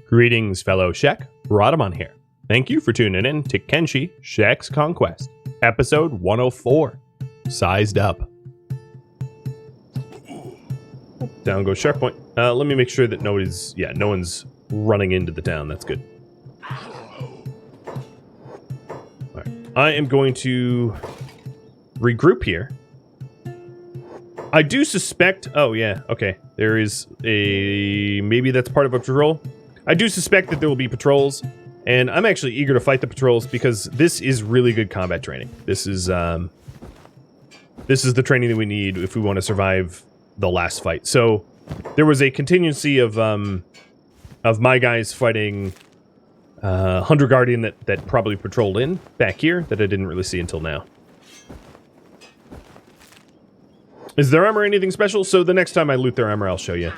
Greetings, fellow Shek. Rhadamant here. Thank you for tuning in to Kenshi Shek's Conquest, episode 104. Sized up. Down goes sharp point. Let me make sure that no one's running into the town. That's good. Alright. I am going to regroup here. I do suspect... Oh, yeah. Okay. There is a... Maybe that's part of a patrol. I do suspect that there will be patrols, and I'm actually eager to fight the patrols because this is really good combat training. This is the training that we need if we want to survive the last fight. So there was a contingency of my guys fighting Hunter Guardian that probably patrolled in back here that I didn't really see until now. Is their armor anything special? So the next time I loot their armor, I'll show you.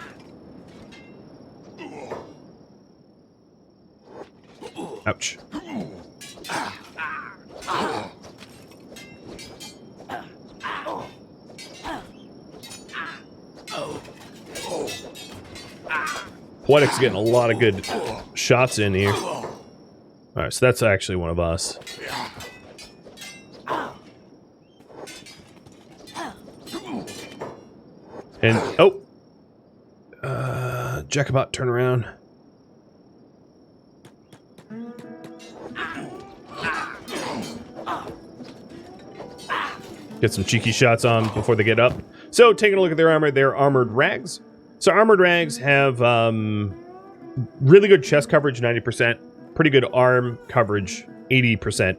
Ouch. Poetic's getting a lot of good shots in here. Alright, so that's actually one of us. And, oh! Jacobot, turn around. Get some cheeky shots on before they get up. So, taking a look at their armor, they're armored rags. So, armored rags have really good chest coverage, 90%. Pretty good arm coverage, 80%.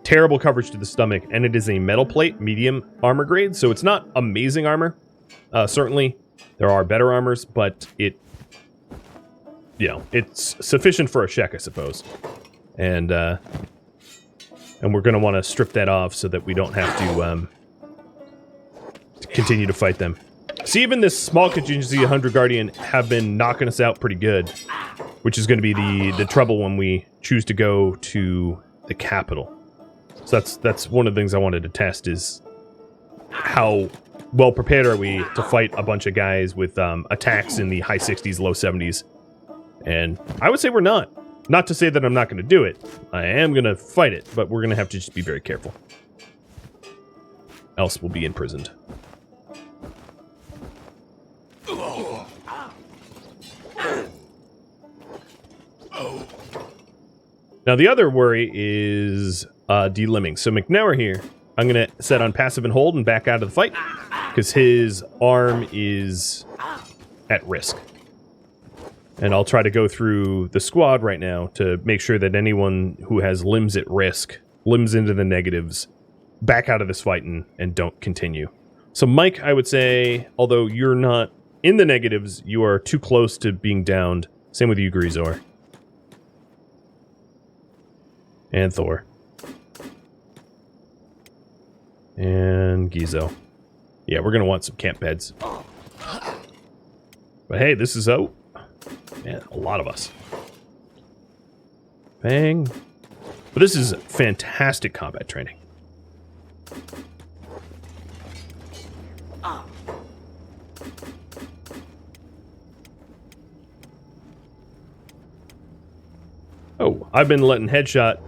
Terrible coverage to the stomach, and it is a metal plate, medium armor grade. So, it's not amazing armor. Certainly, there are better armors, but it's sufficient for a Shek, I suppose. And we're going to want to strip that off so that we don't have to continue to fight them. See, even this small contingency of Hunter Guardian have been knocking us out pretty good, which is going to be the trouble when we choose to go to the capital. So that's one of the things I wanted to test is how well prepared are we to fight a bunch of guys with attacks in the high 60s, low 70s. And I would say we're not. Not to say that I'm not going to do it. I am going to fight it, but we're going to have to just be very careful. Else we'll be imprisoned. Now the other worry is delimbing. So McNauer here, I'm going to set on passive and hold and back out of the fight because his arm is at risk. And I'll try to go through the squad right now to make sure that anyone who has limbs at risk, limbs into the negatives, back out of this fight and don't continue. So Mike, I would say, although you're not in the negatives, you are too close to being downed. Same with you, Grisor. And Thor. And Gizo. Yeah, we're going to want some camp beds. But hey, this is out. Man, a lot of us. Bang. But this is fantastic combat training. Oh, I've been letting Headshot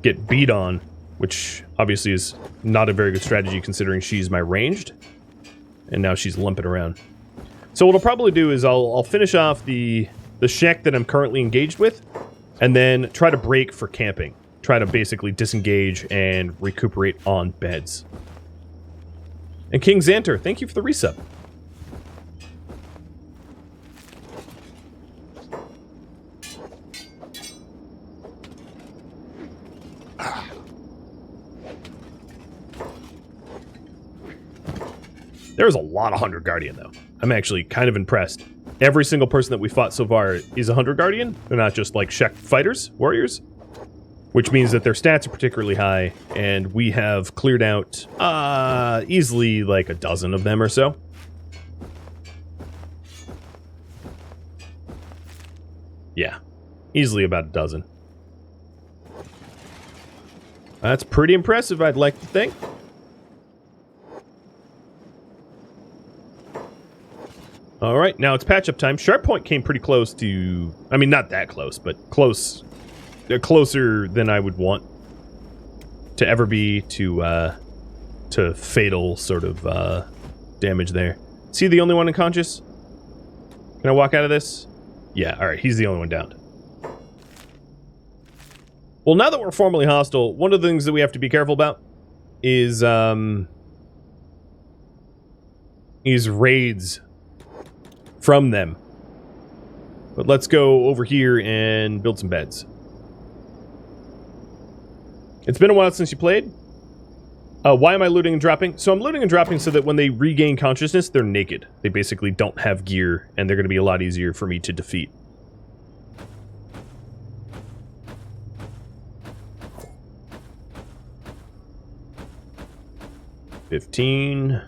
get beat on, which obviously is not a very good strategy considering she's my ranged. And now she's limping around. So what I'll probably do is I'll finish off the Shek that I'm currently engaged with, and then try to break for camping. Try to basically disengage and recuperate on beds. And King Xanter, thank you for the resub. There's a lot of Hunter Guardian, though. I'm actually kind of impressed. Every single person that we fought so far is a Hunter Guardian. They're not just like Shek fighters, warriors. Which means that their stats are particularly high, and we have cleared out easily like a dozen of them or so. Yeah, easily about a dozen. That's pretty impressive, I'd like to think. All right, now it's patch-up time. Sharp Point came pretty close to... I mean, not that close, but close. Closer than I would want to ever be to fatal sort of damage there. Is he the only one unconscious? Can I walk out of this? Yeah, all right, he's the only one down. Well, now that we're formally hostile, one of the things that we have to be careful about is raids from them. But let's go over here and build some beds. It's been a while since you played. Why am I looting and dropping? So I'm looting and dropping so that when they regain consciousness, they're naked. They basically don't have gear, and they're going to be a lot easier for me to defeat. $15,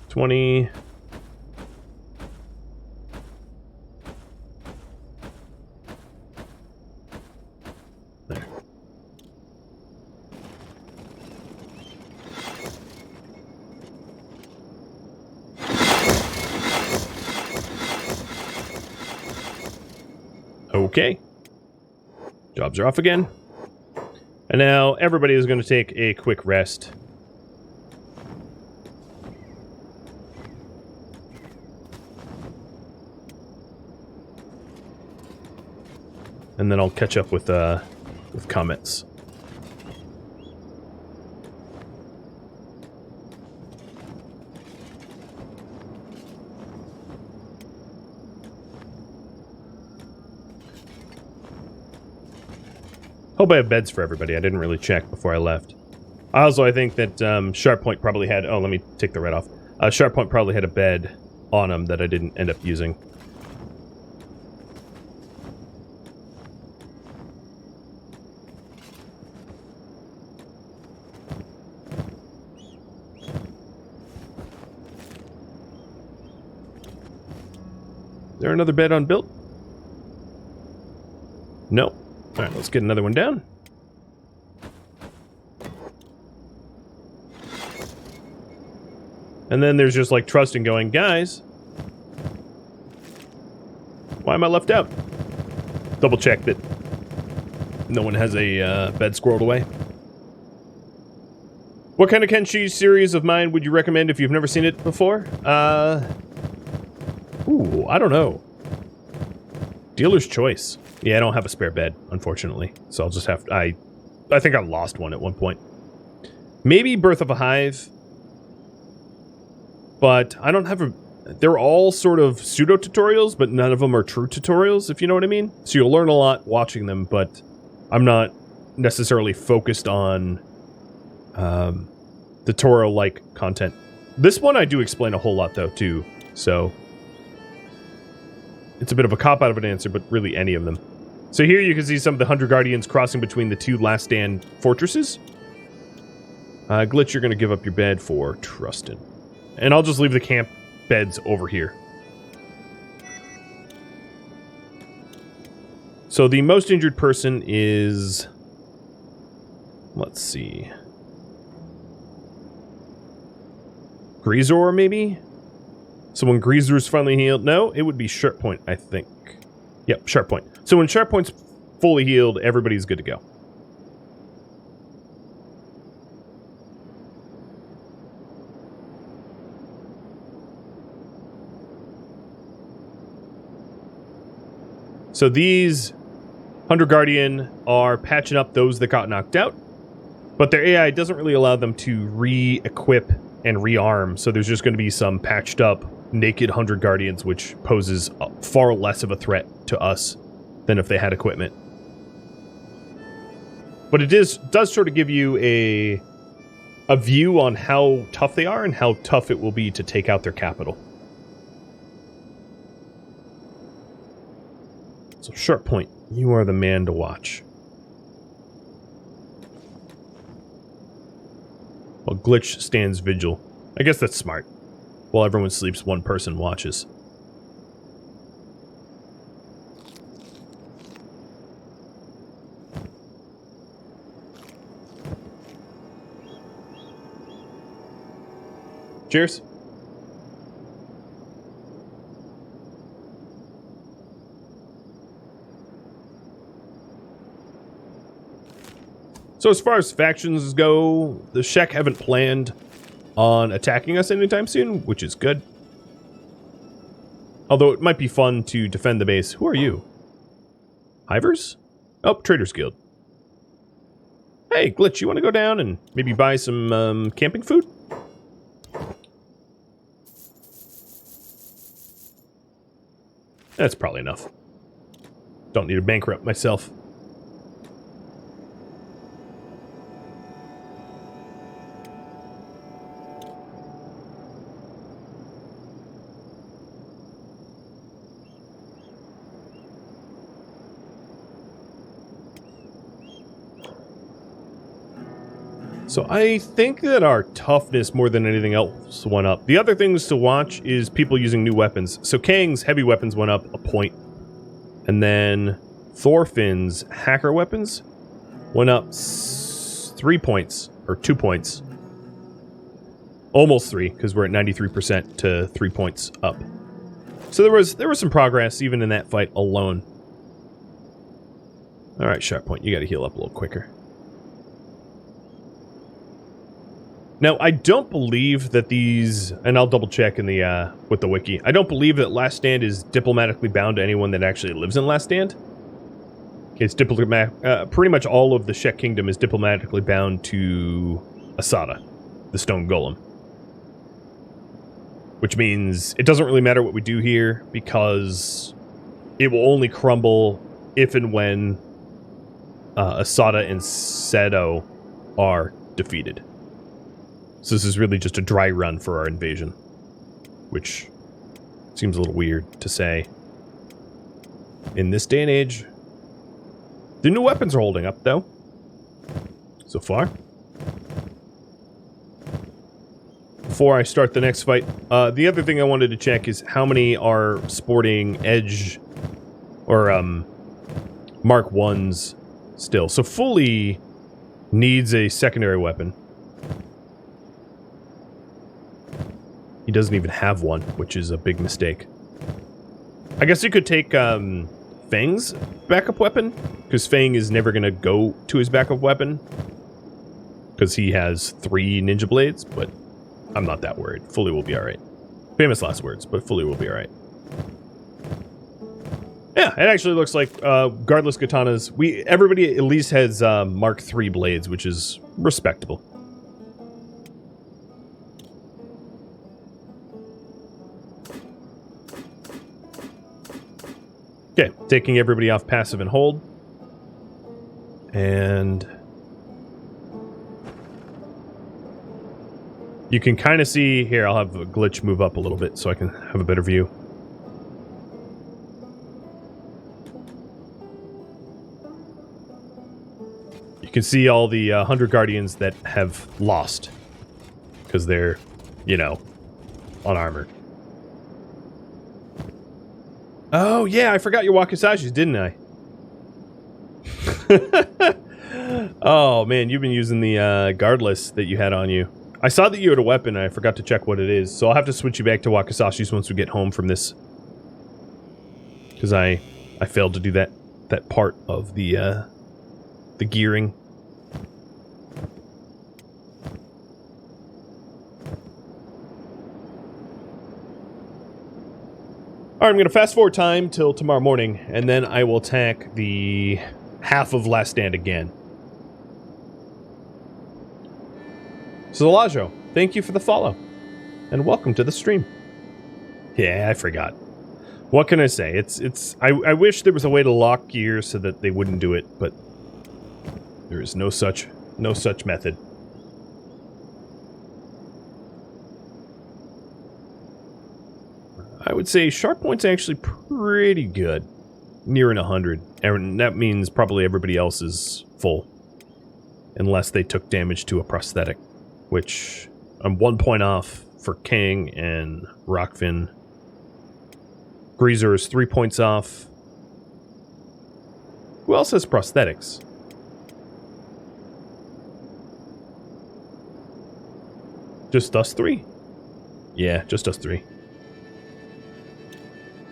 $20. There. Okay. Jobs are off again. And now everybody is going to take a quick rest. And then I'll catch up with comments. Hope I have beds for everybody. I didn't really check before I left. Also, I think that Sharp Point probably had... Oh, let me take the red off. Sharp Point probably had a bed on him that I didn't end up using. Is there another bed unbuilt? No. Alright, let's get another one down. And then there's just like trusting going, guys, why am I left out? Double check that no one has a bed squirreled away. What kind of Kenshi series of mine would you recommend if you've never seen it before? Ooh, I don't know. Dealer's choice. Yeah, I don't have a spare bed, unfortunately. So I'll just have to... I think I lost one at one point. Maybe Birth of a Hive. But I don't have a... They're all sort of pseudo-tutorials, but none of them are true tutorials, if you know what I mean. So you'll learn a lot watching them, but I'm not necessarily focused on tutorial-like content. This one I do explain a whole lot, though, too. So... it's a bit of a cop-out of an answer, but really any of them. So here you can see some of the 100 Guardians crossing between the two Last Stand fortresses. Glitch, you're going to give up your bed for Trustin. And I'll just leave the camp beds over here. So the most injured person is... let's see. Greasor, maybe? So when Greasor's finally healed... no, it would be Sharp Point, I think. Yep, Sharp Point. So when Sharp Point's fully healed, everybody's good to go. So these 100 Guardian are patching up those that got knocked out, but their AI doesn't really allow them to re-equip and rearm, so there's just going to be some patched up naked 100 Guardians, which poses far less of a threat to us than if they had equipment. But it does sort of give you a view on how tough they are and how tough it will be to take out their capital. So Sharp Point, you are the man to watch. While Glitch stands vigil. I guess that's smart. While everyone sleeps, one person watches. Cheers. So as far as factions go, the Shek haven't planned on attacking us anytime soon, which is good. Although it might be fun to defend the base. Who are you? Hivers? Oh, Traders Guild. Hey, Glitch, you want to go down and maybe buy some camping food? That's probably enough. Don't need to bankrupt myself. So I think that our toughness more than anything else went up. The other things to watch is people using new weapons. So Kang's heavy weapons went up a point. And then Thorfinn's hacker weapons went up 3 points, or 2 points. Almost 3, because we're at 93% to 3 points up. So there was some progress even in that fight alone. Alright, Sharp Point, you gotta heal up a little quicker. Now, I don't believe that these, and I'll double check in the with the wiki. I don't believe that Last Stand is diplomatically bound to anyone that actually lives in Last Stand. It's pretty much all of the Shek Kingdom is diplomatically bound to Esata, the Stone Golem. Which means it doesn't really matter what we do here, because it will only crumble if and when Esata and Seto are defeated. So this is really just a dry run for our invasion, which seems a little weird to say in this day and age. The new weapons are holding up, though, so far. Before I start the next fight, the other thing I wanted to check is how many are sporting Edge or Mark 1s still. So Fully needs a secondary weapon. He doesn't even have one, which is a big mistake. I guess you could take Fang's backup weapon, because Fang is never going to go to his backup weapon, because he has 3 ninja blades, but I'm not that worried. Fully will be alright. Famous last words, but Fully will be alright. Yeah, it actually looks like guardless katanas. Everybody at least has Mark 3 blades, which is respectable. Okay, taking everybody off passive and hold. And you can kind of see here, I'll have a glitch move up a little bit so I can have a better view. You can see all the 100 Guardians that have lost because they're, you know, unarmored. Oh, yeah, I forgot your Wakisashis, didn't I? Oh, man, you've been using the guardless that you had on you. I saw that you had a weapon, and I forgot to check what it is, so I'll have to switch you back to Wakisashis once we get home from this. Because I failed to do that part of the gearing. Alright, I'm going to fast forward time till tomorrow morning, and then I will attack the half of Last Stand again. So, Elajo, thank you for the follow, and welcome to the stream. Yeah, I forgot. What can I say? I wish there was a way to lock gear so that they wouldn't do it, but there is no such method. I would say Sharp Point's actually pretty good. Nearing 100. And that means probably everybody else is full. Unless they took damage to a prosthetic. Which, I'm 1 point off for Kang and Rockfin. Greaser is 3 points off. Who else has prosthetics? Just us 3? Yeah, just us 3.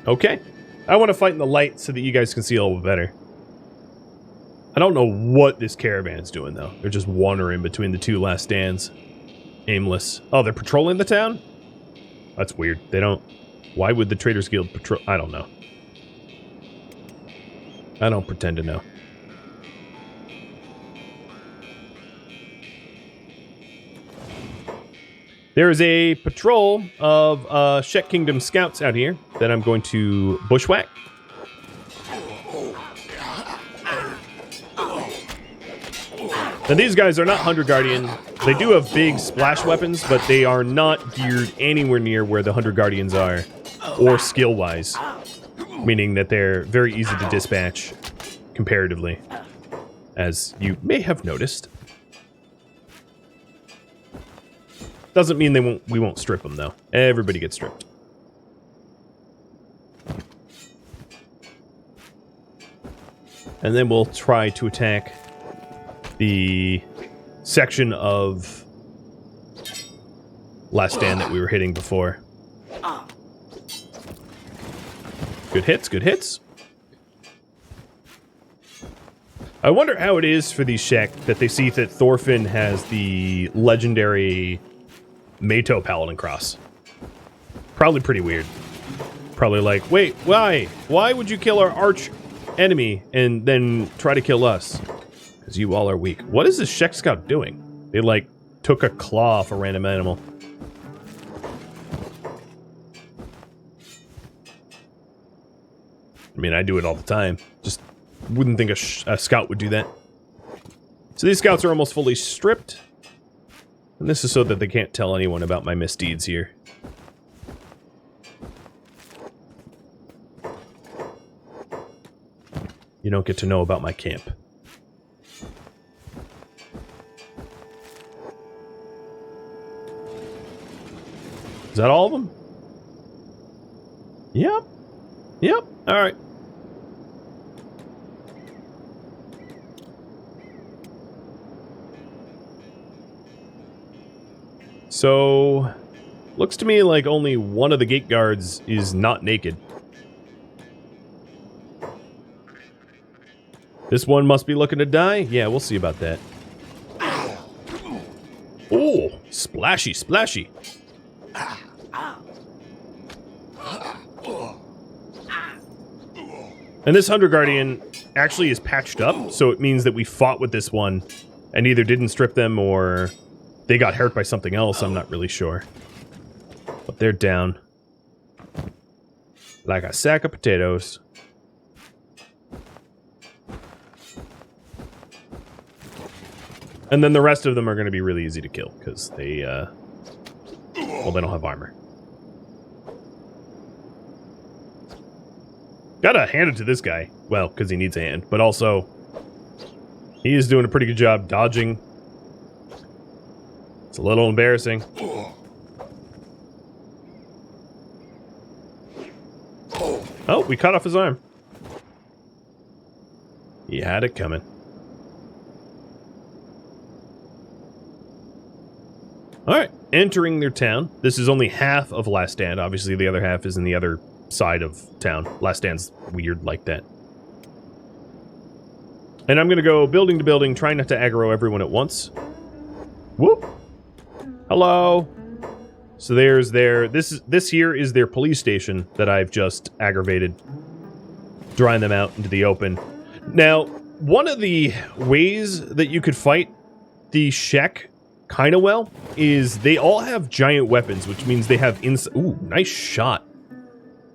Okay. I want to fight in the light so that you guys can see a little better. I don't know what this caravan's doing, though. They're just wandering between the two last stands. Aimless. Oh, they're patrolling the town? That's weird. They don't... Why would the Traders Guild patrol... I don't know. I don't pretend to know. There is a patrol of Shek Kingdom scouts out here that I'm going to bushwhack. Now, these guys are not Hunter Guardian. They do have big splash weapons, but they are not geared anywhere near where the Hunter Guardians are, or skill-wise, meaning that they're very easy to dispatch comparatively, as you may have noticed. Doesn't mean we won't strip them, though. Everybody gets stripped. And then we'll try to attack the section of last stand that we were hitting before. Good hits, good hits. I wonder how it is for these Shek that they see that Thorfinn has the legendary Mato Paladin Cross. Probably pretty weird. Probably like, wait, why? Why would you kill our arch enemy and then try to kill us? Because you all are weak. What is this Shek Scout doing? They, like, took a claw off a random animal. I mean, I do it all the time. Just wouldn't think a scout would do that. So these scouts are almost fully stripped. And this is so that they can't tell anyone about my misdeeds here. You don't get to know about my camp. Is that all of them? Yep. Yep. All right. So, looks to me like only one of the gate guards is not naked. This one must be looking to die? Yeah, we'll see about that. Oh, splashy, splashy. And this Hunter Guardian actually is patched up, so it means that we fought with this one and either didn't strip them or they got hurt by something else. I'm not really sure. But they're down. Like a sack of potatoes. And then the rest of them are going to be really easy to kill, because they, well, they don't have armor. Gotta hand it to this guy. Well, because he needs a hand, but also, he is doing a pretty good job dodging. It's a little embarrassing. Oh, we cut off his arm. He had it coming. Alright, entering their town. This is only half of Last Stand. Obviously, the other half is in the other side of town. Last Stand's weird like that. And I'm going to go building to building, trying not to aggro everyone at once. Whoop! Hello! So there's their... This here is their police station that I've just aggravated. Drawing them out into the open. Now, one of the ways that you could fight the Shek kind of well is they all have giant weapons, which means they have ooh, nice shot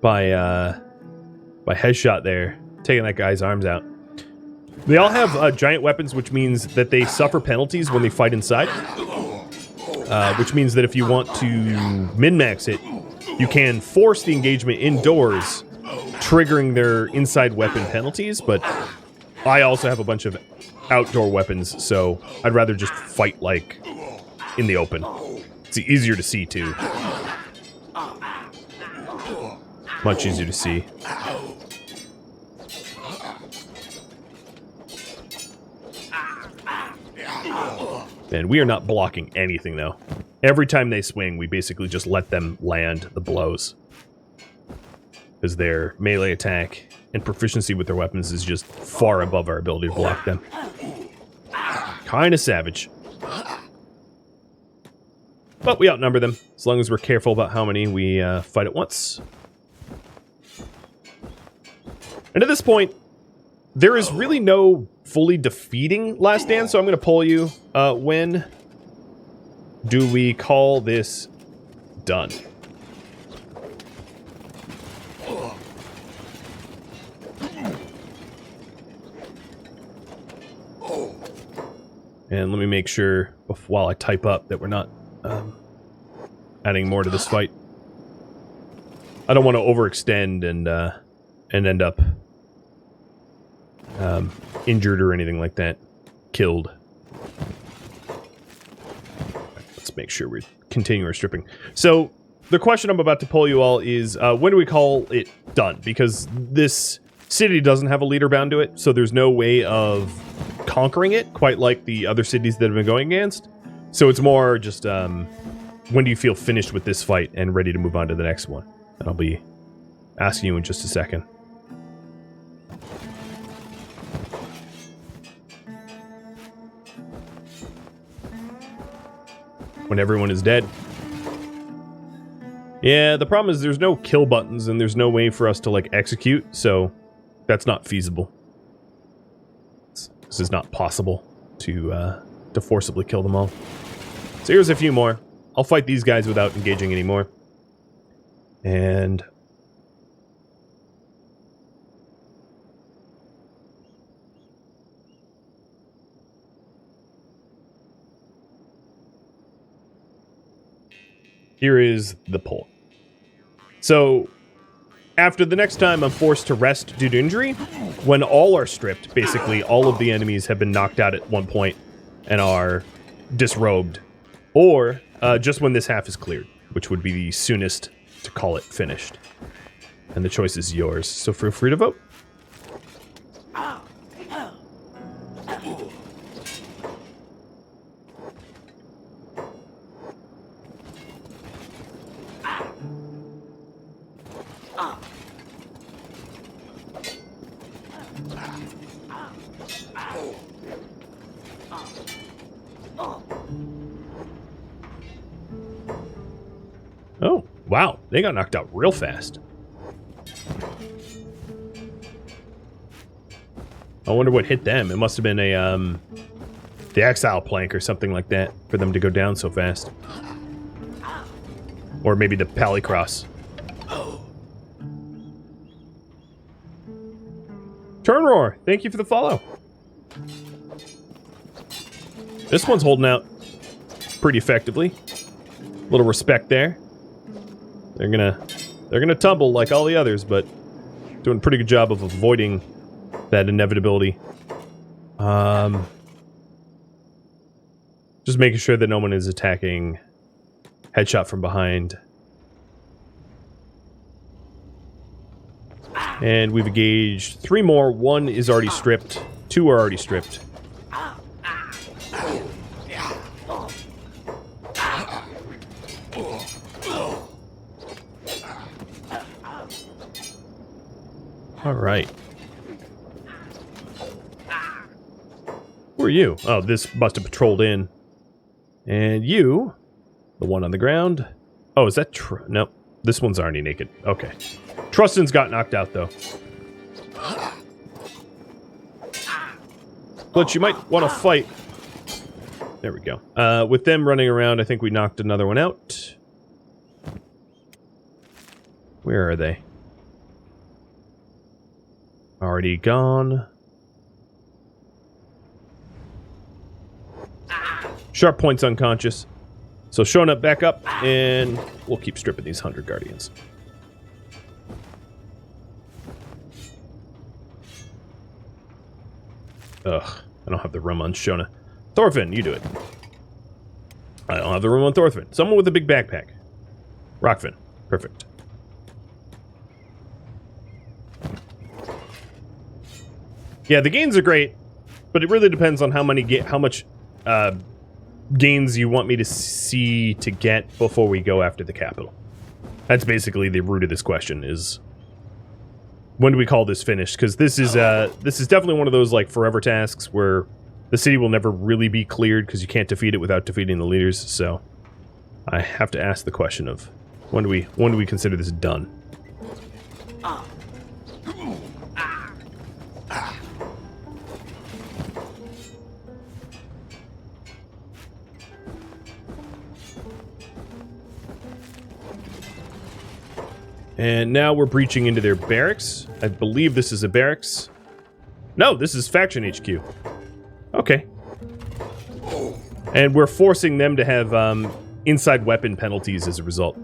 by headshot there, taking that guy's arms out. They all have giant weapons, which means that they suffer penalties when they fight inside, which means that if you want to min-max it, you can force the engagement indoors, triggering their inside weapon penalties, but I also have a bunch of outdoor weapons, so I'd rather just fight like in the open. It's easier to see too. Much easier to see. And we are not blocking anything though. Every time they swing, we basically just let them land the blows. because their melee attack and proficiency with their weapons is just far above our ability to block them. Kind of savage. But we outnumber them, as long as we're careful about how many we fight at once. And at this point, there is really no fully defeating Last Stand, so I'm going to poll you. When do we call this done? And let me make sure, while I type up, that we're not adding more to this fight. I don't want to overextend and end up injured or anything like that. Killed. Let's make sure we continue our stripping. So, the question I'm about to poll you all is, when do we call it done? Because this city doesn't have a leader bound to it, so there's no way of conquering it, quite like the other cities that have been going against. So it's more just, when do you feel finished with this fight and ready to move on to the next one? And I'll be asking you in just a second. When everyone is dead. Yeah, the problem is there's no kill buttons and there's no way for us to, like, execute, so that's not feasible. This is not possible to forcibly kill them all. So here's a few more. I'll fight these guys without engaging anymore. And here is the poll. So, after the next time I'm forced to rest due to injury, when all are stripped, basically all of the enemies have been knocked out at one point and are disrobed, or just when this half is cleared, which would be the soonest to call it finished. And the choice is yours, so feel free to vote. Oh, wow. They got knocked out real fast. I wonder what hit them. It must have been a, the exile plank or something like that for them to go down so fast. Or maybe the Palicross. Turnroar, thank you for the follow. This one's holding out pretty effectively. A little respect there. They're gonna tumble like all the others, but doing a pretty good job of avoiding that inevitability. Just making sure that no one is attacking headshot from behind. And we've engaged 3 more. 1 is already stripped. 2 are already stripped. All right. Who are you? Oh, this must have patrolled in. And you, the one on the ground. Oh, is that nope. This one's already naked. Okay. Trustin's got knocked out, though. But you might want to fight. There we go. With them running around, I think we knocked another one out. Where are they? Already gone. Sharp Point's unconscious. So showing up back up, and we'll keep stripping these 100 Guardians. Ugh, I don't have the room on Shona. Thorfinn, you do it. I don't have the room on Thorfinn. Someone with a big backpack. Rockfin, perfect. Yeah, the gains are great, but it really depends on how much gains you want me to see to get before we go after the capital. That's basically the root of this question, is when do we call this finished? Because this is definitely one of those like forever tasks where the city will never really be cleared because you can't defeat it without defeating the leaders. So I have to ask the question of when do we consider this done? And now we're breaching into their barracks. I believe this is a barracks. No, this is faction HQ. Okay. And we're forcing them to have inside weapon penalties as a result.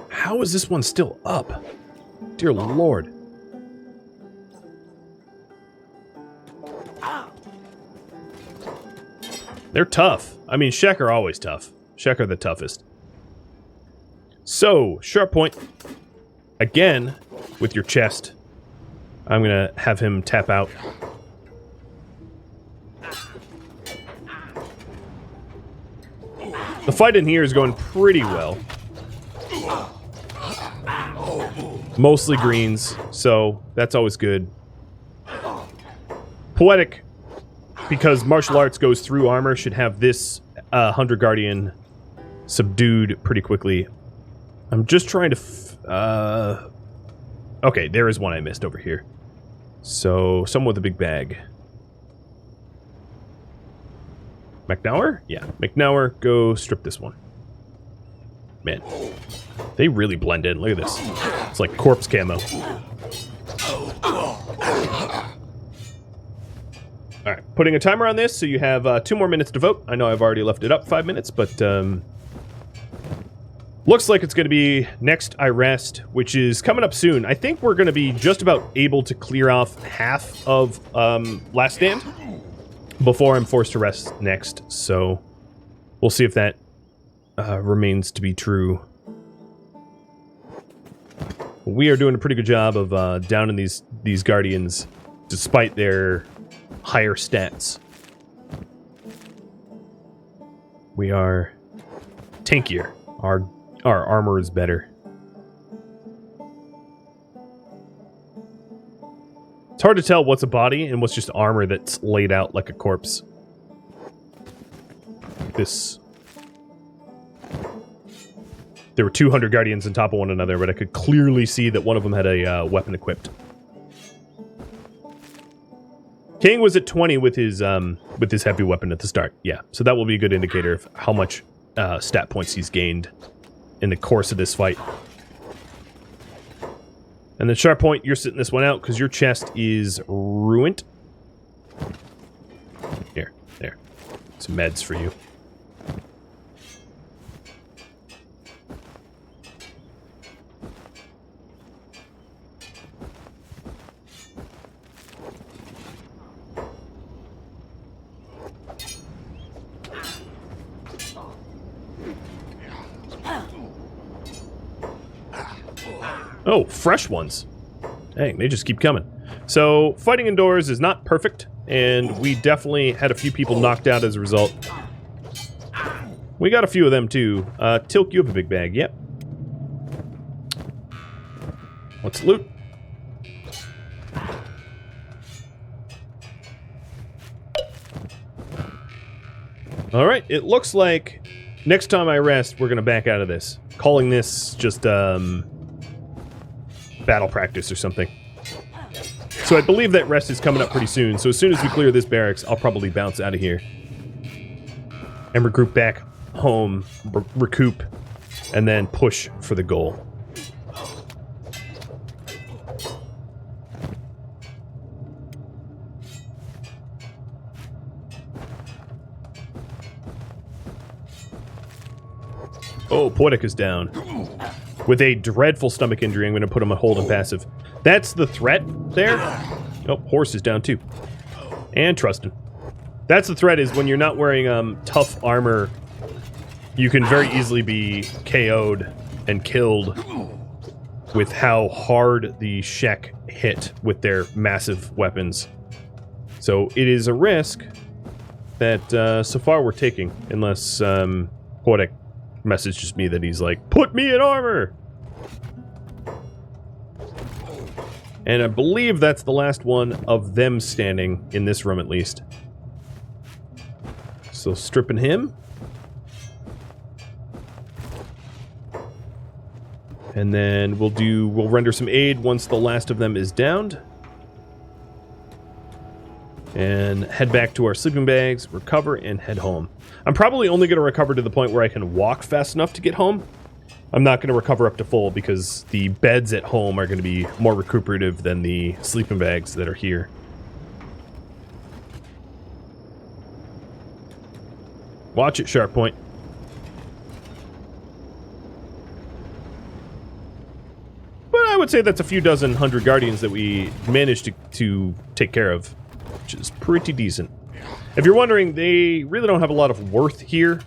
How is this one still up? Dear Lord. They're tough. I mean, Shek are always tough. Shek are the toughest. So, sharp point. Again, with your chest. I'm gonna have him tap out. The fight in here is going pretty well. Mostly greens, so that's always good. Poetic, because martial arts goes through armor, should have this Hunter Guardian subdued pretty quickly. I'm just trying to... okay, there is one I missed over here. So, someone with a big bag. McNauer? Yeah, McNauer, go strip this one. Man, they really blend in. Look at this. It's like corpse camo. Alright, putting a timer on this, so you have 2 more minutes to vote. I know I've already left it up 5 minutes, but... looks like it's going to be next I Rest, which is coming up soon. I think we're going to be just about able to clear off half of Last Stand before I'm forced to rest next. So we'll see if that remains to be true. We are doing a pretty good job of downing these Guardians despite their higher stats. We are tankier. Our armor is better. It's hard to tell what's a body and what's just armor that's laid out like a corpse. This... There were 200 Guardians on top of one another, but I could clearly see that one of them had a weapon equipped. King was at 20 with his heavy weapon at the start. Yeah, so that will be a good indicator of how much stat points he's gained in the course of this fight. And then sharp point, you're sitting this one out because your chest is ruined. Here, there. Some meds for you. Oh, fresh ones. Dang, they just keep coming. So, fighting indoors is not perfect, and we definitely had a few people knocked out as a result. We got a few of them, too. Tilk, you have a big bag. Yep. Let's loot. Alright, it looks like next time I rest, we're going to back out of this. Calling this just, battle practice or something. So I believe that rest is coming up pretty soon. So as soon as we clear this barracks, I'll probably bounce out of here and regroup back home, recoup, and then push for the goal. Oh, Poetic is down. With a dreadful stomach injury, I'm going to put him on hold and passive. That's the threat there. Oh, Horse is down too. And Trustin. That's the threat, is when you're not wearing tough armor, you can very easily be KO'd and killed with how hard the Shek hit with their massive weapons. So it is a risk that so far we're taking, unless Poetic messages me that he's like, put me in armor! And I believe that's the last one of them standing in this room, at least. So stripping him. And then we'll render some aid once the last of them is downed. And head back to our sleeping bags, recover, and head home. I'm probably only going to recover to the point where I can walk fast enough to get home. I'm not going to recover up to full because the beds at home are going to be more recuperative than the sleeping bags that are here. Watch it, Sharp Point. But I would say that's a few dozen 100 Guardians that we managed to take care of, which is pretty decent. If you're wondering, they really don't have a lot of worth here.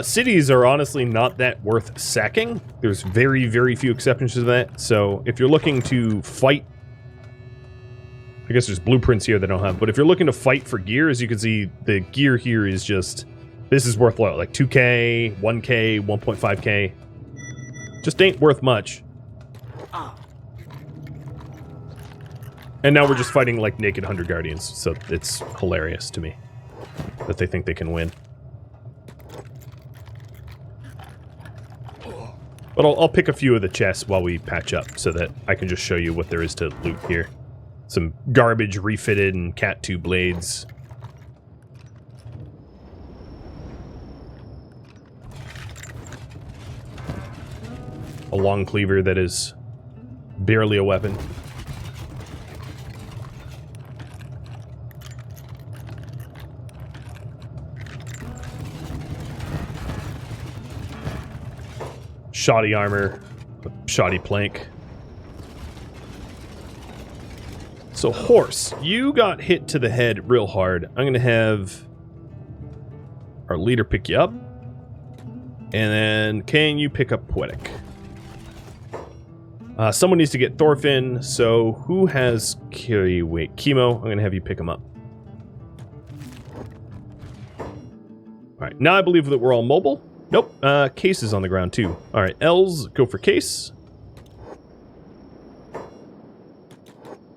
Cities are honestly not that worth sacking. There's very, very few exceptions to that. So if you're looking to fight, I guess there's blueprints here that don't have, but if you're looking to fight for gear, as you can see, the gear here is just, this is worth what, like 2k, 1k, 1.5k. Just ain't worth much. And now we're just fighting like naked 100 Guardians, so it's hilarious to me that they think they can win. But I'll pick a few of the chests while we patch up so that I can just show you what there is to loot here. Some garbage refitted and Cat 2 blades. A long cleaver that is barely a weapon. Shoddy armor, shoddy plank. So, horse, you got hit to the head real hard. I'm going to have our leader pick you up. And then, can you pick up Poetic? Someone needs to get Thorfinn, so who has carry weight? Chemo, I'm going to have you pick him up. Alright, now I believe that we're all mobile. Nope, Case is on the ground too. Alright, Els, go for Case.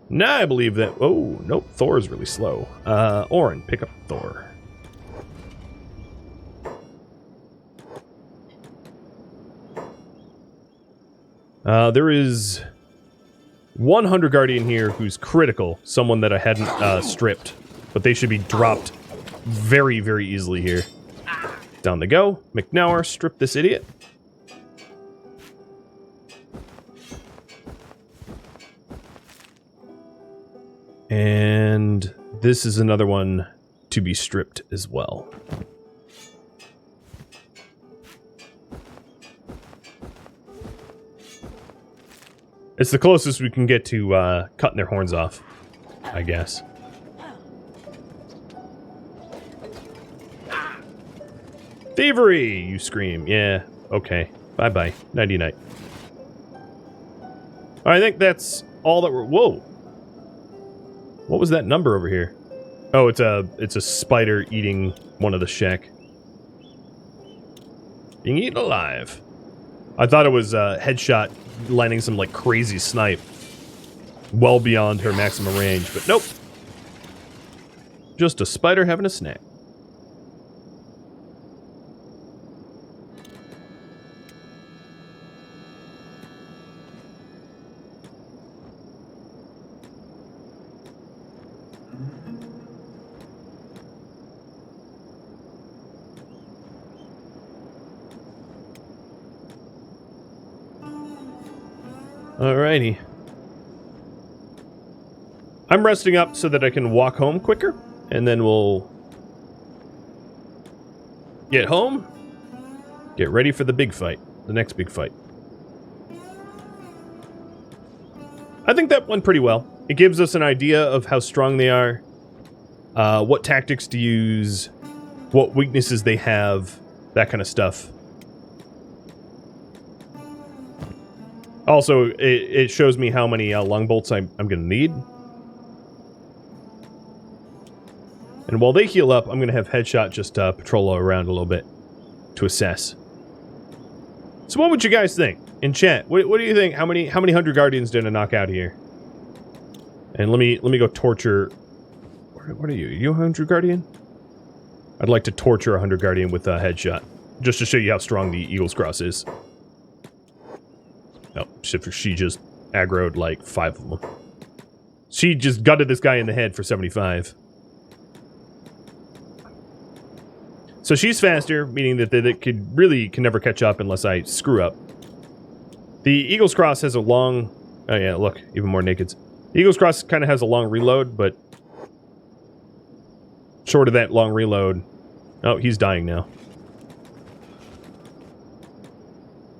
Now I believe that... Oh, nope, Thor is really slow. Orin, pick up Thor. There is 100 Guardian here who's critical. Someone that I hadn't stripped. But they should be dropped very, very easily here. Down they go. McNauer, strip this idiot. And this is another one to be stripped as well. It's the closest we can get to cutting their horns off, I guess. Thievery, you scream. Yeah, okay. Bye-bye. Nighty-night. I think that's all that we're... Whoa! What was that number over here? Oh, it's a spider eating one of the Shek. Being eaten alive. I thought it was a headshot landing some, like, crazy snipe. Well beyond her maximum range, but nope. Just a spider having a snack. Alrighty. I'm resting up so that I can walk home quicker, and then we'll get home, get ready for the big fight, the next big fight. I think that went pretty well. It gives us an idea of how strong they are, what tactics to use, what weaknesses they have, that kind of stuff. Also, it shows me how many lung bolts I'm going to need. And while they heal up, I'm going to have Headshot just patrol around a little bit to assess. So what would you guys think? In chat, what do you think? How many 100 Guardians did I knock out here? And let me go torture... What are you? Are you a Hunter Guardian? I'd like to torture a Hunter Guardian with a headshot. Just to show you how strong the Eagle's Cross is. Oh, she just aggroed like 5 of them. She just gutted this guy in the head for 75. So she's faster, meaning that they can never catch up unless I screw up. The Eagle's Cross has a long... Oh yeah, look, even more nakeds. The Eagle's Cross kind of has a long reload, but... short of that long reload... Oh, he's dying now.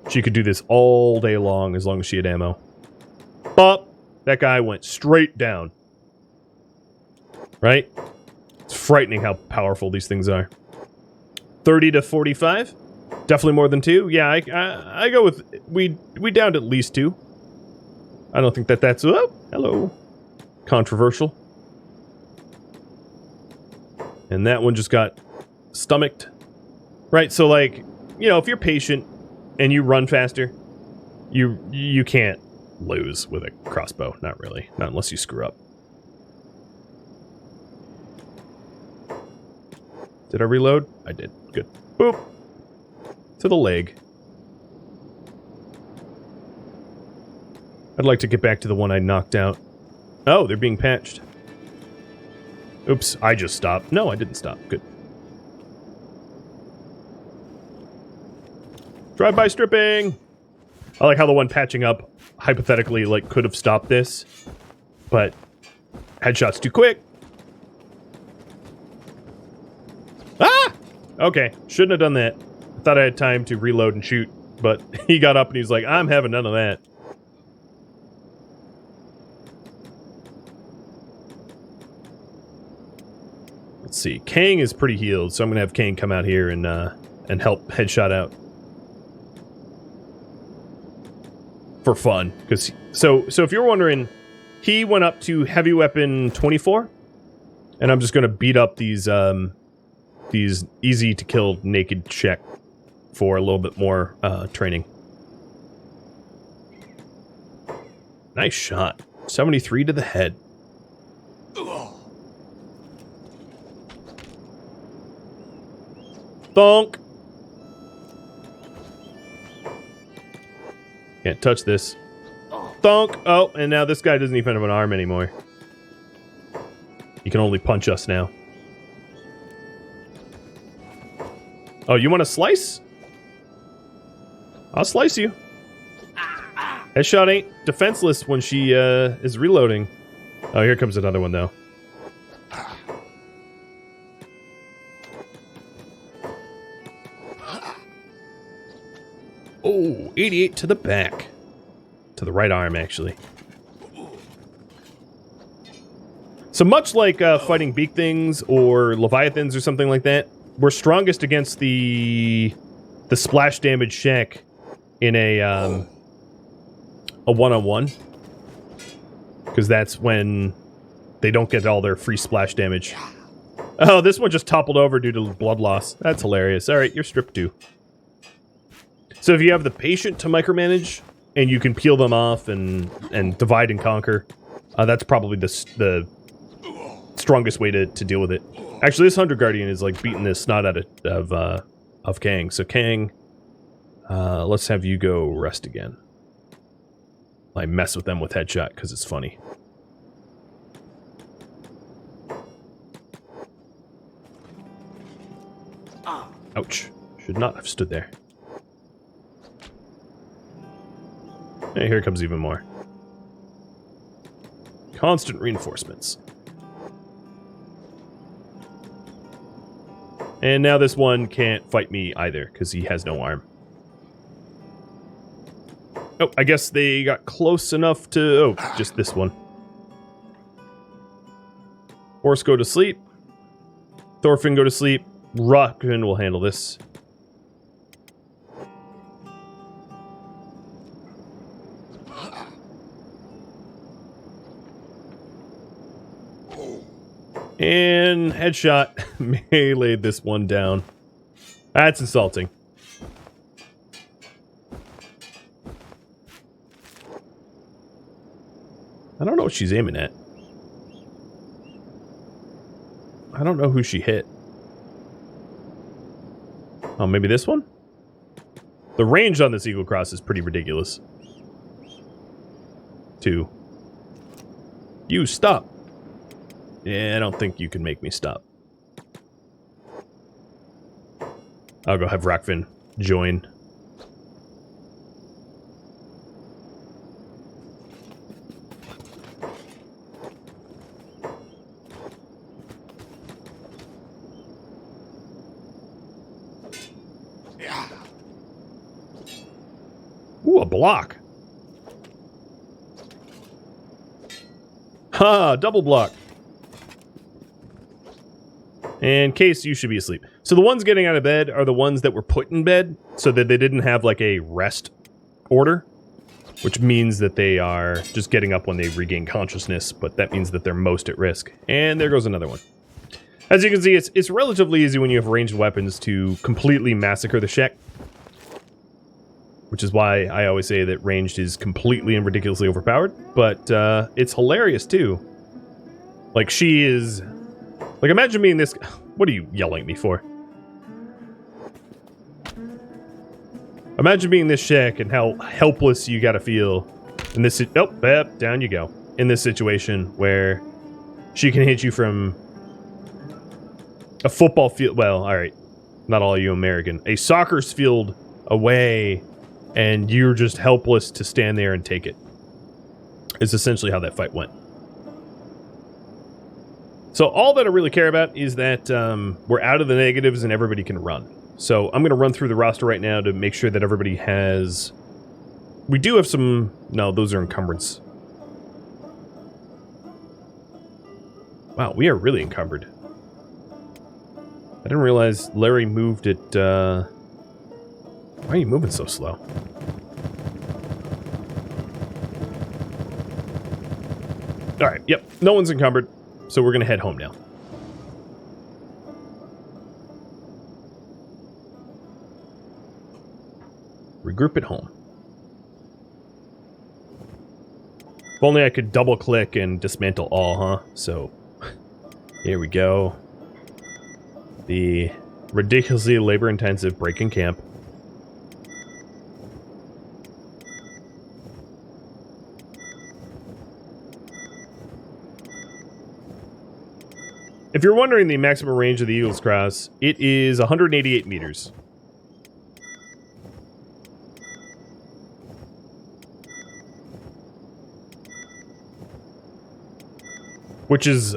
She could do this all day long as she had ammo. But that guy went straight down. Right? It's frightening how powerful these things are. 30 to 45? Definitely more than 2. Yeah, I go with... We downed at least 2. I don't think that's... Oh, hello. Controversial. And that one just got stomached. Right, so like, you know, if you're patient and you run faster, you can't lose with a crossbow. Not really. Not unless you screw up. Did I reload? I did. Good. Boop. To the leg. I'd like to get back to the one I knocked out. Oh, they're being patched. Oops, I just stopped. No, I didn't stop. Good. Drive-by stripping! I like how the one patching up, hypothetically, like, could have stopped this. But, headshot's too quick. Ah! Okay, shouldn't have done that. I thought I had time to reload and shoot, but he got up and he's like, I'm having none of that. Let's see. Kang is pretty healed, so I'm gonna have Kang come out here and help headshot out. For fun. Because so if you're wondering, he went up to heavy weapon 24, and I'm just gonna beat up these easy to kill naked Shek for a little bit more training. Nice shot. 73 to the head. Bonk! Can't touch this. Thunk! Oh, and now this guy doesn't even have an arm anymore. He can only punch us now. Oh, you want a slice? I'll slice you. Headshot ain't defenseless when she is reloading. Oh, here comes another one, though. Oh, 88 to the back. To the right arm, actually. So much like fighting beak things or leviathans or something like that, we're strongest against the splash damage Shek in a one-on-one. Because that's when they don't get all their free splash damage. Oh, this one just toppled over due to blood loss. That's hilarious. Alright, you're stripped too. So if you have the patient to micromanage, and you can peel them off and divide and conquer, that's probably the strongest way to deal with it. Actually, this Hunter Guardian is like beating the snot out of Kang. So Kang, let's have you go rest again. I mess with them with headshot because it's funny. Ouch. Should not have stood there. Hey, here comes even more. Constant reinforcements. And now this one can't fight me either, because he has no arm. Oh, I guess they got close enough to... Oh, just this one. Horse, go to sleep. Thorfinn, go to sleep. Ruckman will handle this. And headshot meleeed this one down. That's insulting. I don't know what she's aiming at. I don't know who she hit. Oh, maybe this one? The range on this Eagle Cross is pretty ridiculous. 2. You stop. Yeah, I don't think you can make me stop. I'll go have Rockfin join. Ooh, a block. Ha, double block. And Case, you should be asleep. So the ones getting out of bed are the ones that were put in bed so that they didn't have like a rest order, which means that they are just getting up when they regain consciousness, but that means that they're most at risk. And there goes another one. As you can see, it's relatively easy when you have ranged weapons to completely massacre the Shek, which is why I always say that ranged is completely and ridiculously overpowered, but it's hilarious too. Like, she is... Like, imagine being this... What are you yelling at me for? Imagine being this Shek and how helpless you gotta feel in this... Oh, yep, down you go. In this situation where she can hit you from a football field... Well, alright. Not all you American. A soccer field away, and you're just helpless to stand there and take it. Is essentially how that fight went. So all that I really care about is that we're out of the negatives and everybody can run. So I'm going to run through the roster right now to make sure that everybody has... We do have some... No, those are encumbrance. Wow, we are really encumbered. I didn't realize Larry moved it... Why are you moving so slow? Alright, yep. No one's encumbered. So we're going to head home now. Regroup at home. If only I could double click and dismantle all, huh? So, here we go. The ridiculously labor-intensive break-in camp. If you're wondering the maximum range of the Eagle's Cross, it is 188 meters. Which is,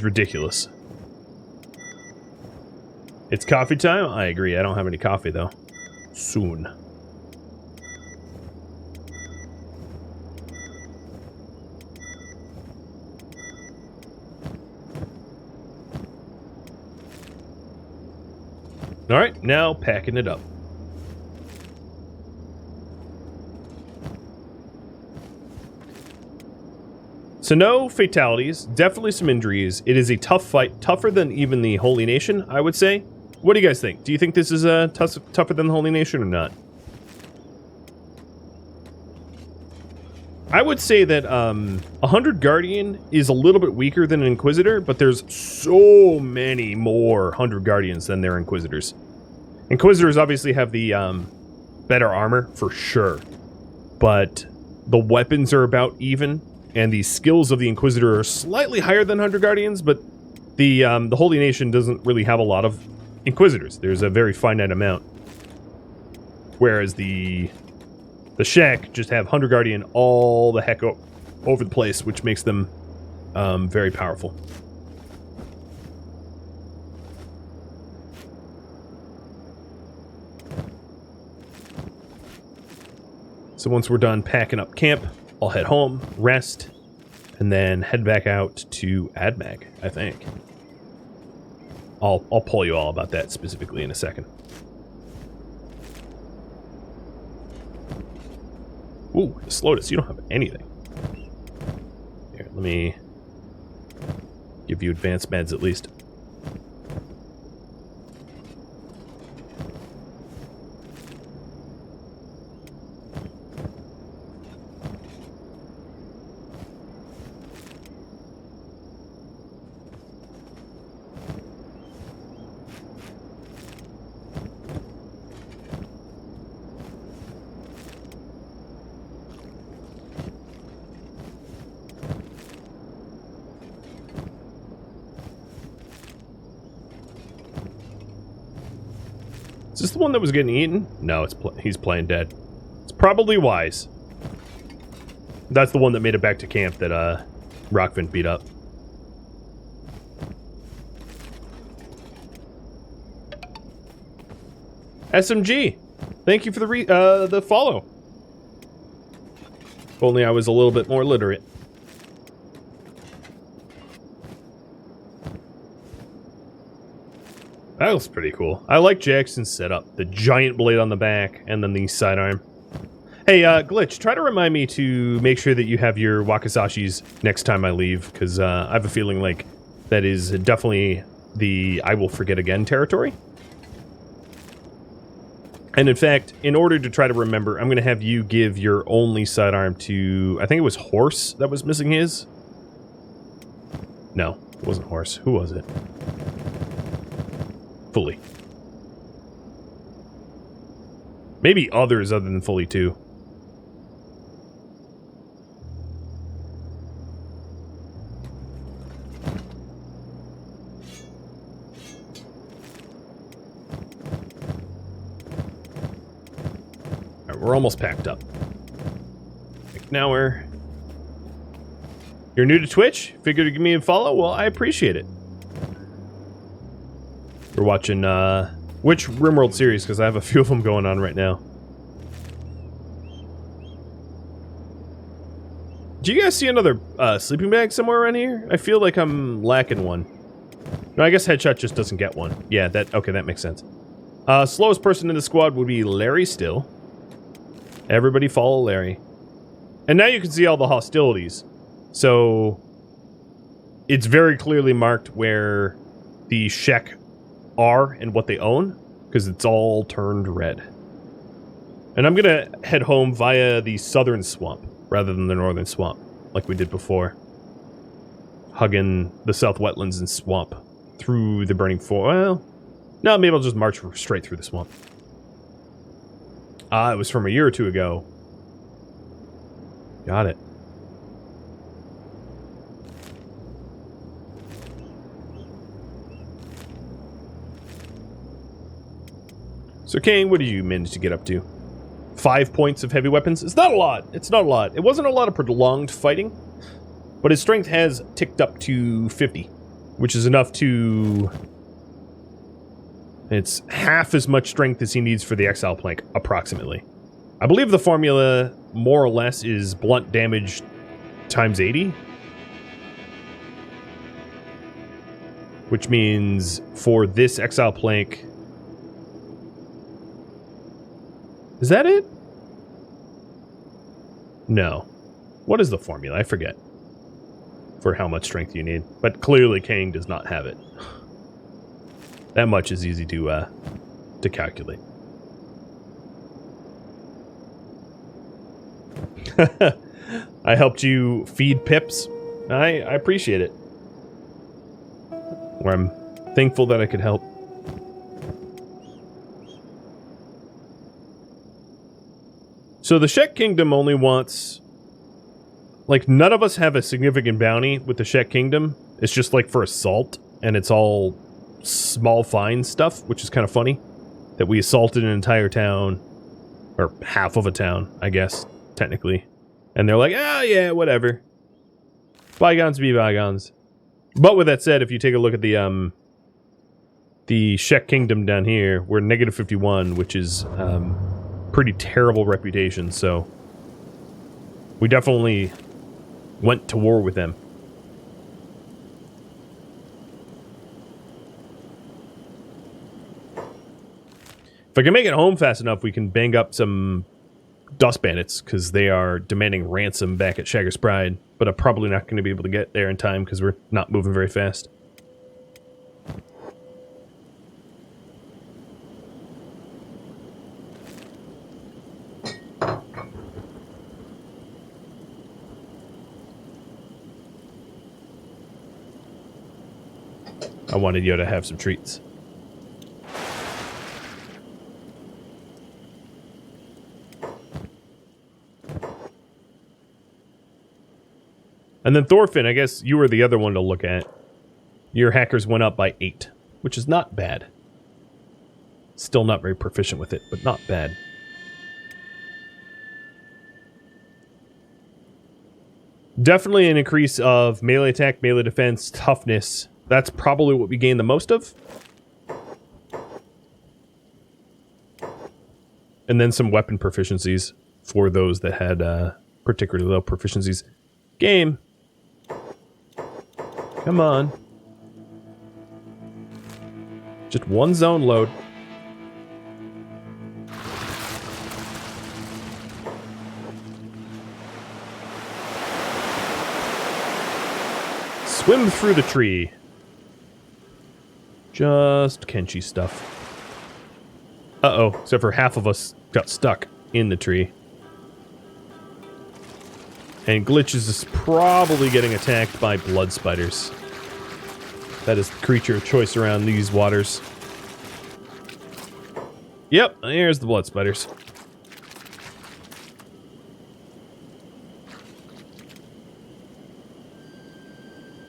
ridiculous. It's coffee time? I agree. I don't have any coffee, though. Soon. Alright, now packing it up. So no fatalities, definitely some injuries. It is a tough fight, tougher than even the Holy Nation, I would say. What do you guys think? Do you think this is tougher than the Holy Nation or not? I would say that 100 Guardian is a little bit weaker than an Inquisitor, but there's so many more 100 Guardians than there are Inquisitors. Inquisitors obviously have the better armor, for sure. But the weapons are about even, and the skills of the Inquisitor are slightly higher than 100 Guardians, but the Holy Nation doesn't really have a lot of Inquisitors. There's a very finite amount. Whereas the Shek just have 100 Guardian all the heck over the place, which makes them very powerful. So once we're done packing up camp, I'll head home, rest, and then head back out to AdMag, I think. I'll pull you all about that specifically in a second. Ooh, Slotus, you don't have anything. Here, let me give you advanced meds at least. Is this the one that was getting eaten? No, he's playing dead. It's probably wise. That's the one that made it back to camp that Rockfin beat up. SMG, thank you for the follow. If only I was a little bit more literate. That looks pretty cool. I like Jackson's setup. The giant blade on the back, and then the sidearm. Hey, Glitch, try to remind me to make sure that you have your Wakasashis next time I leave, because I have a feeling like that is definitely the I will forget again territory. And in fact, in order to try to remember, I'm going to have you give your only sidearm to, I think it was Horse that was missing his. No, it wasn't Horse. Who was it? Fully. Maybe others other than Fully too. Alright, we're almost packed up. Now you're new to Twitch? Figured to give me a follow? Well, I appreciate it. We're watching, which RimWorld series? Because I have a few of them going on right now. Do you guys see another sleeping bag somewhere around here? I feel like I'm lacking one. No, I guess Headshot just doesn't get one. Yeah, okay, that makes sense. Slowest person in the squad would be Larry still. Everybody follow Larry. And now you can see all the hostilities. So, it's very clearly marked where the Shek are and what they own, because it's all turned red. And I'm gonna head home via the southern swamp rather than the northern swamp, like we did before. Hugging the south wetlands and swamp through the burning forest. Well, no, maybe I'll just march straight through the swamp. It was from a year or two ago. Got it. So, King, what did you manage to get up to? 5 points of heavy weapons? It's not a lot. It's not a lot. It wasn't a lot of prolonged fighting, but his strength has ticked up to 50, which is enough to... It's half as much strength as he needs for the exile plank, approximately. I believe the formula, more or less, is blunt damage times 80. Which means for this exile plank... Is that it? No. What is the formula? I forget. For how much strength you need. But clearly Kang does not have it. That much is easy to calculate. I helped you feed pips. I appreciate it. Or I'm thankful that I could help. So the Shek Kingdom only wants... Like, none of us have a significant bounty with the Shek Kingdom. It's just, like, for assault. And it's all small fine stuff, which is kind of funny. That we assaulted an entire town. Or half of a town, I guess, technically. And they're like, ah, yeah, whatever. Bygones be bygones. But with that said, if you take a look at the Shek Kingdom down here, we're negative 51, which is... pretty terrible reputation, so we definitely went to war with them. If I can make it home fast enough, we can bang up some dust bandits, because they are demanding ransom back at Shager's Pride, but I'm probably not going to be able to get there in time, because we're not moving very fast. I wanted you to have some treats. And then Thorfinn, I guess you were the other one to look at. Your hackers went up by 8, which is not bad. Still not very proficient with it, but not bad. Definitely an increase of melee attack, melee defense, toughness. That's probably what we gain the most of. And then some weapon proficiencies for those that had particularly low proficiencies. Game. Come on. Just one zone load. Swim through the tree. Just Kenshi stuff. Uh-oh, except for half of us got stuck in the tree. And Glitches is probably getting attacked by blood spiders. That is the creature of choice around these waters. Yep, here's the blood spiders.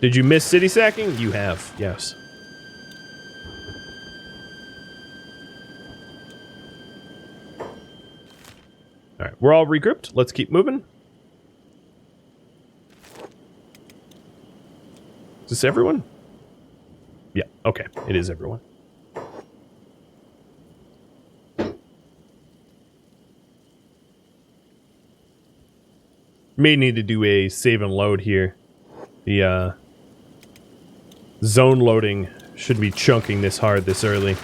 Did you miss city sacking? You have, yes. Alright, we're all regrouped. Let's keep moving. Is this everyone? Yeah, okay. It is everyone. May need to do a save and load here. The zone loading shouldn't be chunking this hard this early.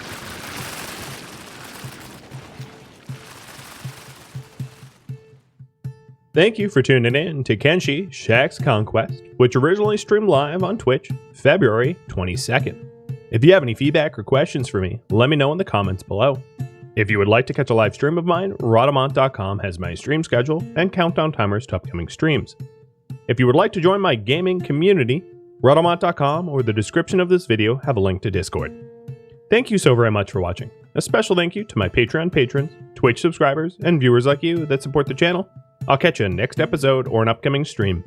Thank you for tuning in to Kenshi Shek's Conquest, which originally streamed live on Twitch, February 22nd. If you have any feedback or questions for me, let me know in the comments below. If you would like to catch a live stream of mine, Rhadamant.com has my stream schedule and countdown timers to upcoming streams. If you would like to join my gaming community, Rhadamant.com or the description of this video have a link to Discord. Thank you so very much for watching. A special thank you to my Patreon patrons, Twitch subscribers, and viewers like you that support the channel. I'll catch you in next episode or an upcoming stream.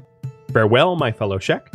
Farewell, my fellow Shek,